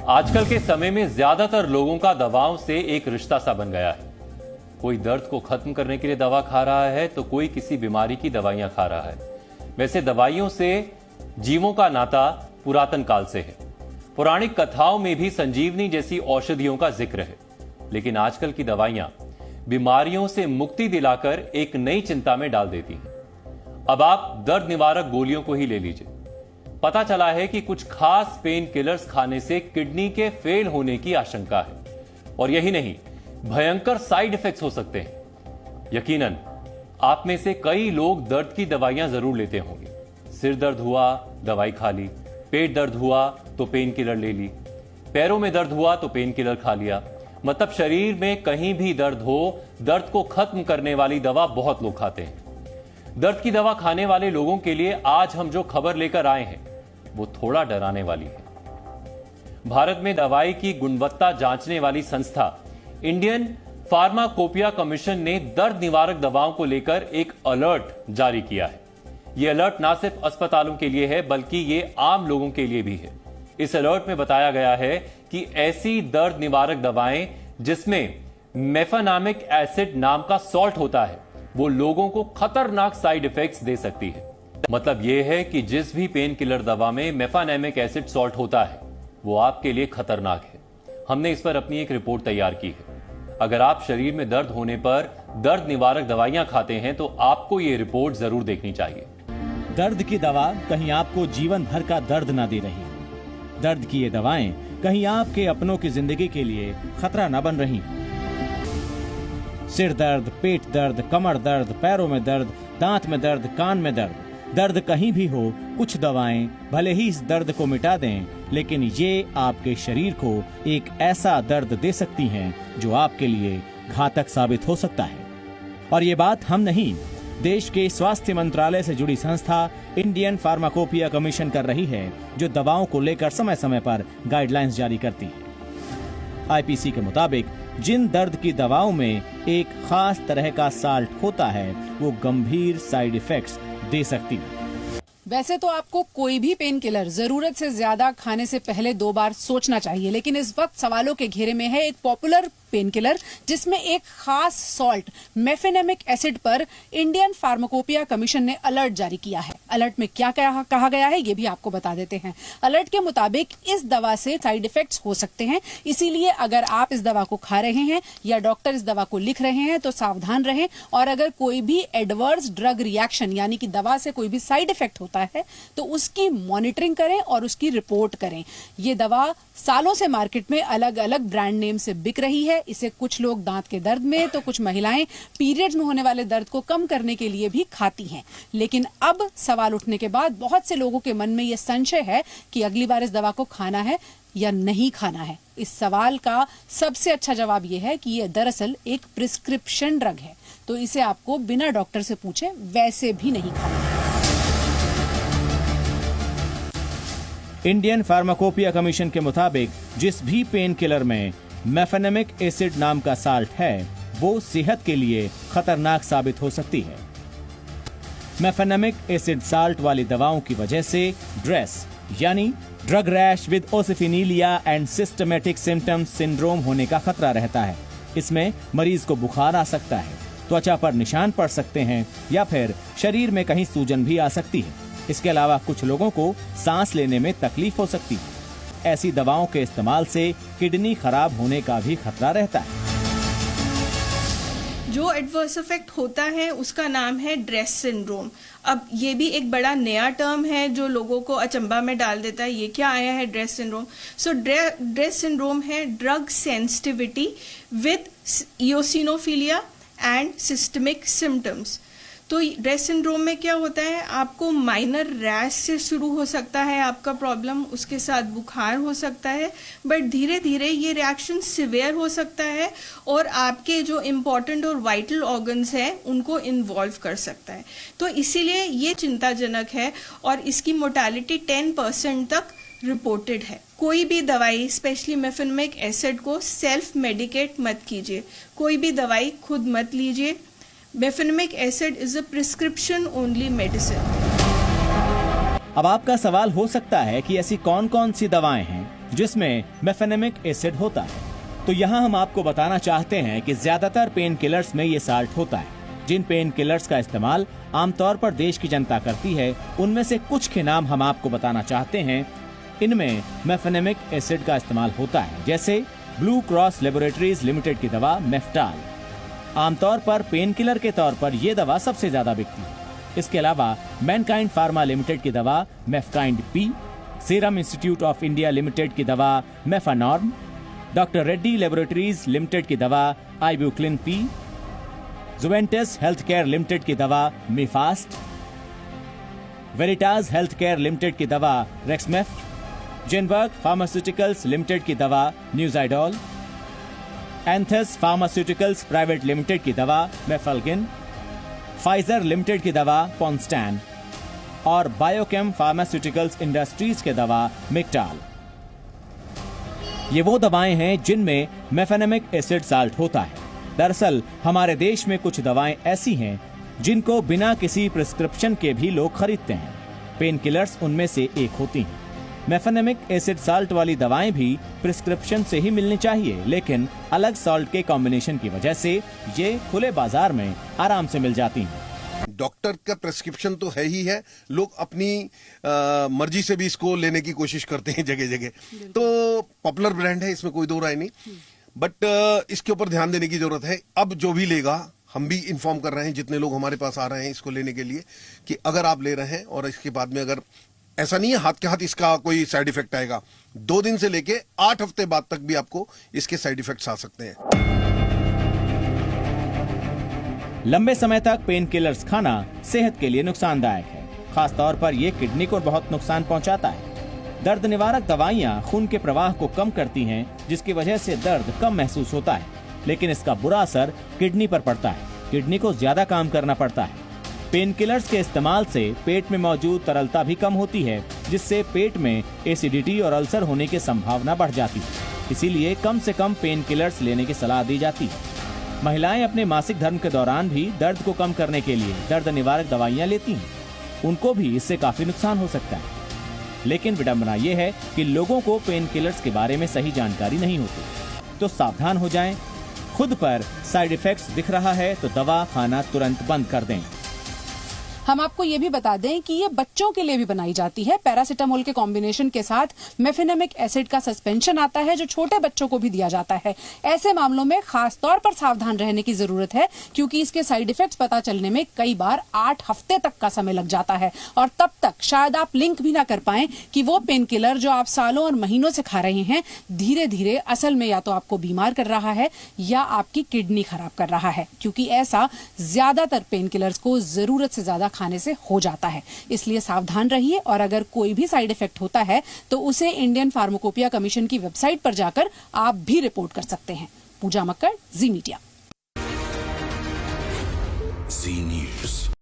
आजकल के समय में ज्यादातर लोगों का दवाओं से एक रिश्ता सा बन गया है। कोई दर्द को खत्म करने के लिए दवा खा रहा है तो कोई किसी बीमारी की दवाइयां खा रहा है। वैसे दवाइयों से जीवों का नाता पुरातन काल से है। पौराणिक कथाओं में भी संजीवनी जैसी औषधियों का जिक्र है। लेकिन आजकल की दवाइयां बीमारियों से मुक्ति दिलाकर एक नई चिंता में डाल देती हैं। अब आप दर्द निवारक गोलियों को ही ले लीजिए। पता चला है कि कुछ खास पेन किलर्स खाने से किडनी के फेल होने की आशंका है और यही नहीं, भयंकर साइड इफेक्ट्स हो सकते हैं। यकीनन आप में से कई लोग दर्द की दवाइयां जरूर लेते होंगे। सिर दर्द हुआ, दवाई खा ली। पेट दर्द हुआ तो पेन किलर ले ली। पैरों में दर्द हुआ तो पेन किलर खा लिया। मतलब शरीर में कहीं भी दर्द हो, दर्द को खत्म करने वाली दवा बहुत लोग खाते हैं। दर्द की दवा खाने वाले लोगों के लिए आज हम जो खबर लेकर आए हैं वो थोड़ा डराने वाली है। भारत में दवाई की गुणवत्ता जांचने वाली संस्था इंडियन फार्माकोपिया कमीशन ने दर्द निवारक दवाओं को लेकर एक अलर्ट जारी किया है। यह अलर्ट ना सिर्फ अस्पतालों के लिए है बल्कि ये आम लोगों के लिए भी है। इस अलर्ट में बताया गया है कि ऐसी दर्द निवारक दवाएं जिसमें मेफेनामिक एसिड नाम का सॉल्ट होता है वो लोगों को खतरनाक साइड इफेक्ट्स दे सकती है। मतलब यह है कि जिस भी पेन किलर दवा में मेफेनामिक एसिड सॉल्ट होता है वो आपके लिए खतरनाक है। हमने इस पर अपनी एक रिपोर्ट तैयार की है। अगर आप शरीर में दर्द होने पर दर्द निवारक दवाइयां खाते हैं तो आपको ये रिपोर्ट जरूर देखनी चाहिए। दर्द की दवा कहीं आपको जीवन भर का दर्द ना दे रही। दर्द की ये दवाएं कहीं आपके अपनों की जिंदगी के लिए खतरा न बन रही। सिर दर्द, पेट दर्द, कमर दर्द, पैरों में दर्द, दांत में दर्द, कान में दर्द, दर्द कहीं भी हो, कुछ दवाएं भले ही इस दर्द को मिटा दें, लेकिन ये आपके शरीर को एक ऐसा दर्द दे सकती हैं जो आपके लिए घातक साबित हो सकता है। और ये बात हम नहीं, देश के स्वास्थ्य मंत्रालय से जुड़ी संस्था इंडियन फार्माकोपिया कमीशन कर रही है, जो दवाओं को लेकर समय समय पर गाइडलाइंस जारी करती है। आईपीसी के मुताबिक जिन दर्द की दवाओं में एक खास तरह का साल्ट होता है वो गंभीर साइड इफेक्ट्स दे सकती है। वैसे तो आपको कोई भी पेन किलर जरूरत से ज्यादा खाने से पहले 2 बार सोचना चाहिए, लेकिन इस वक्त सवालों के घेरे में है एक पॉपुलर पेन किलर जिसमें एक खास सॉल्ट मेफेनेमिक एसिड पर इंडियन फार्माकोपिया कमीशन ने अलर्ट जारी किया है। अलर्ट में क्या कहा गया है ये भी आपको बता देते हैं। अलर्ट के मुताबिक इस दवा से साइड इफेक्ट्स हो सकते हैं, इसीलिए अगर आप इस दवा को खा रहे हैं या डॉक्टर इस दवा को लिख रहे हैं तो सावधान रहें। और अगर कोई भी एडवर्स ड्रग रिएक्शन यानी कि दवा से कोई भी साइड इफेक्ट होता है तो उसकी मॉनिटरिंग करें और उसकी रिपोर्ट करें। ये दवा सालों से मार्केट में अलग अलग ब्रांड नेम से बिक रही है। इसे कुछ लोग दांत के दर्द में तो कुछ महिलाएं पीरियड्स में होने वाले दर्द को कम करने के लिए भी खाती हैं। लेकिन अब सवाल उठने के बाद बहुत से लोगों के मन में यह संशय है कि अगली बार इस दवा को खाना है या नहीं खाना है। इस सवाल का सबसे अच्छा जवाब यह है कि यह दरअसल एक प्रिस्क्रिप्शन ड्रग है, तो इसे आपको बिना डॉक्टर से पूछे वैसे भी नहीं खाना। इंडियन फार्माकोपिया कमीशन के मुताबिक जिस भी पेन किलर में मेफेनेमिक एसिड नाम का साल्ट है वो सेहत के लिए खतरनाक साबित हो सकती है। मेफेनेमिक एसिड साल्ट वाली दवाओं की वजह से ड्रेस यानी drug rash with eosinophilia and systematic symptoms syndrome होने का खतरा रहता है। इसमें मरीज को बुखार आ सकता है, त्वचा पर निशान पड़ सकते हैं या फिर शरीर में कहीं सूजन भी आ सकती है। इसके अलावा कुछ लोगों को सांस लेने में तकलीफ हो सकती है। ऐसी दवाओं के इस्तेमाल से किडनी खराब होने का भी खतरा रहता है। जो एडवर्स इफेक्ट होता है उसका नाम है ड्रेस सिंड्रोम। अब ये भी एक बड़ा नया टर्म है जो लोगों को अचंभा में डाल देता है। ये क्या आया है ड्रेस सिंड्रोम? सो ड्रेस सिंड्रोम है drug sensitivity with eosinophilia and systemic symptoms. तो ड्रेस सिंड्रोम में क्या होता है, आपको माइनर रैश से शुरू हो सकता है आपका प्रॉब्लम, उसके साथ बुखार हो सकता है, बट धीरे धीरे ये रिएक्शन सिवियर हो सकता है और आपके जो इम्पॉर्टेंट और वाइटल ऑर्गन्स हैं उनको इन्वॉल्व कर सकता है। तो इसीलिए ये चिंताजनक है और इसकी मोर्टेलिटी 10% तक रिपोर्टेड है। कोई भी दवाई स्पेशली मेफेनेमिक एसिड को सेल्फ मेडिकेट मत कीजिए, कोई भी दवाई खुद मत लीजिए। Mefenamic acid is a prescription only medicine. अब आपका सवाल हो सकता है कि ऐसी कौन कौन सी दवाएं हैं जिसमें मेफेनेमिक एसिड होता है। तो यहाँ हम आपको बताना चाहते हैं कि ज्यादातर पेन किलर्स में ये साल्ट होता है। जिन पेन किलर्स का इस्तेमाल आमतौर पर देश की जनता करती है, उनमें से कुछ के नाम हम आपको बताना चाहते हैं। इनमें मेफेनेमिक एसिड का इस्तेमाल होता है, जैसे ब्लू क्रॉस लेबोरेटरीज लिमिटेड की दवा मेफ्टाल। आमतौर पर पेन किलर के तौर पर यह दवा सबसे ज्यादा बिकती है। इसके अलावा मैनकाइंड फार्मा लिमिटेड की दवा Mefkind P, Serum Institute of India limited की दवा Mefanorm, doctor Reddy laboratories limited की दवा Ibuclin P, Juventus health care limited की दवा Mefast, Veritaz health care limited की दवा रेक्समेफ, जेनबर्ग फार्मास्यूटिकल्स लिमिटेड की दवा न्यूजाइडोल, एंथस फार्मास्यूटिकल्स प्राइवेट लिमिटेड की दवा मेफल्गिन, फाइजर लिमिटेड की दवा पॉन्स्टैन और बायोकेम फार्मास्यूटिकल्स इंडस्ट्रीज के दवा मिक्टाल। ये वो दवाएं हैं जिनमें मेफेनेमिक एसिड साल्ट होता है। दरअसल हमारे देश में कुछ दवाएं ऐसी हैं जिनको बिना किसी प्रिस्क्रिप्शन के भी लोग खरीदते हैं। पेन किलर्स उनमें से एक होती हैं। मेफेनेमिक एसिड साल्ट वाली दवाएं भी प्रिस्क्रिप्शन से ही मिलनी चाहिए, लेकिन अलग साल्ट के कॉम्बिनेशन की वजह से ये खुले बाजार में आराम से मिल जाती हैं। डॉक्टर का प्रेस्क्रिप्शन तो है ही है, लोग अपनी मर्जी से भी इसको लेने की कोशिश करते हैं जगह जगह। तो पॉपुलर ब्रांड है, इसमें कोई दो राय नहीं, बट इसके ऊपर ध्यान देने की जरूरत है। अब जो भी लेगा, हम भी इन्फॉर्म कर रहे हैं जितने लोग हमारे पास आ रहे हैं इसको लेने के लिए, कि अगर आप ले रहे हैं और इसके बाद में अगर ऐसा नहीं है हाथ के हाथ इसका कोई साइड इफेक्ट आएगा, 2 दिन से लेके 8 हफ्ते बाद तक भी आपको इसके साइड इफेक्ट्स आ सकते हैं। लंबे समय तक पेन किलर्स खाना सेहत के लिए नुकसानदायक है। खासतौर पर ये किडनी को बहुत नुकसान पहुंचाता है। दर्द निवारक दवाइयां खून के प्रवाह को कम करती हैं, जिसकी वजह से दर्द कम महसूस होता है, लेकिन इसका बुरा असर किडनी पर पड़ता है। किडनी को ज्यादा काम करना पड़ता है। पेन किलर्स के इस्तेमाल से पेट में मौजूद तरलता भी कम होती है, जिससे पेट में एसिडिटी और अल्सर होने की संभावना बढ़ जाती है। इसीलिए कम से कम पेन किलर्स लेने की सलाह दी जाती है। महिलाएं अपने मासिक धर्म के दौरान भी दर्द को कम करने के लिए दर्द निवारक दवाइयां लेती हैं। उनको भी इससे काफी नुकसान हो सकता है। लेकिन विडंबना यह है कि लोगों को पेन किलर्स के बारे में सही जानकारी नहीं होती। तो सावधान हो जाएं। खुद पर साइड इफेक्ट्स दिख रहा है तो दवा खाना तुरंत बंद कर दें। हम आपको ये भी बता दें कि ये बच्चों के लिए भी बनाई जाती है। पैरासीटामोल के कॉम्बिनेशन के साथ मेफेनेमिक एसिड का सस्पेंशन आता है, जो छोटे बच्चों को भी दिया जाता है। ऐसे मामलों में खास तौर पर सावधान रहने की जरूरत है, क्योंकि इसके साइड इफेक्ट्स पता चलने में कई बार 8 हफ्ते तक का समय लग जाता है, और तब तक शायद आप लिंक भी ना कर पाएं कि वो पेन किलर जो आप सालों और महीनों से खा रहे हैं, धीरे धीरे असल में या तो आपको बीमार कर रहा है या आपकी किडनी खराब कर रहा है, क्योंकि ऐसा ज्यादातर पेन किलर्स को जरूरत से ज्यादा खाने से हो जाता है। इसलिए सावधान रहिए, और अगर कोई भी साइड इफेक्ट होता है तो उसे इंडियन फार्माकोपिया कमीशन की वेबसाइट पर जाकर आप भी रिपोर्ट कर सकते हैं। पूजा मक्कड़, जी मीडिया।